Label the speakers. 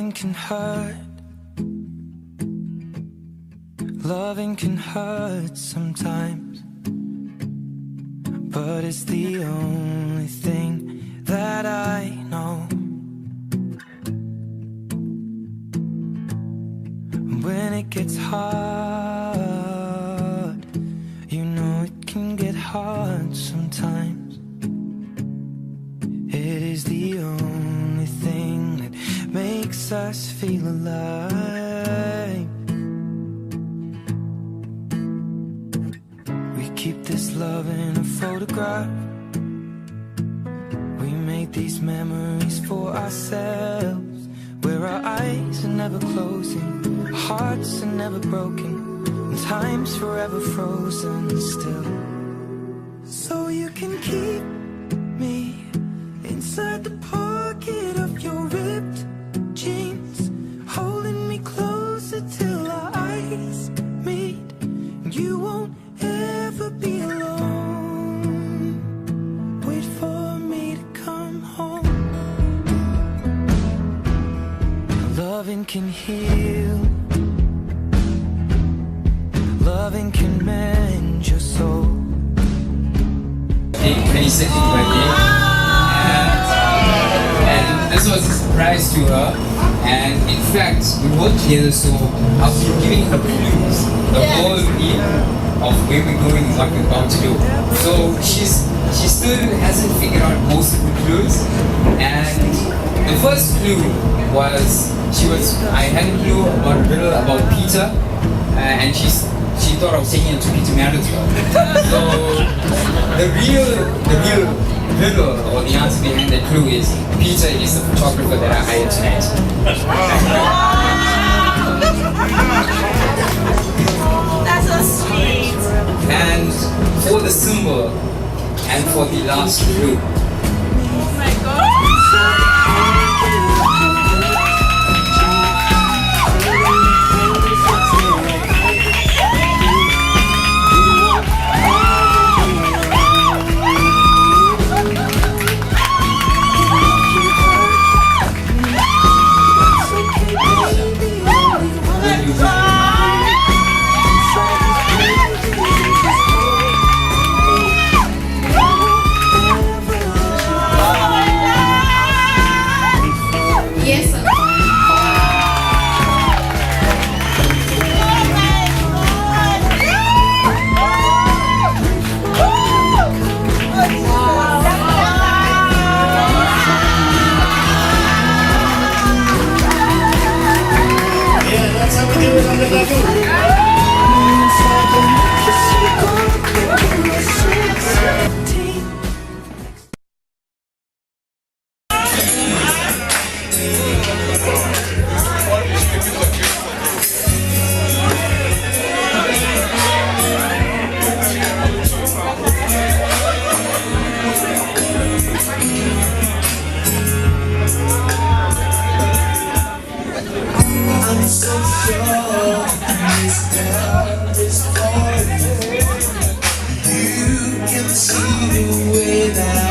Speaker 1: Loving can hurt. Loving can hurt sometimes, but it's the only thing that I know. When it gets hard, you know it can get hard sometimes. It is the only thing that makes us feel alive. We keep this love in a photograph. We make these memories for ourselves, where our eyes are never closing, hearts are never broken, and time's forever frozen still. So you can keep me inside the pocket of your ripped jeans, holding me closer till our eyes meet. You won't ever be alone. Wait for me to come home. Loving can heal. Loving can mend your soul.
Speaker 2: 22nd birthday, and this was a surprise to her. And in fact, we worked together, so I've been giving her clues the whole week of where we're going and what we're about to do. So she still hasn't figured out most of the clues. And the first clue was I had a clue about a riddle about Peter, and she thought I was taking her to Peter Maritzburg. So the real riddle or the answer behind that clue is Peter is the photographer that I hired tonight.
Speaker 3: That's so sweet.
Speaker 2: And for the symbol and for the last clue.
Speaker 3: Oh my God.
Speaker 1: You can see the way that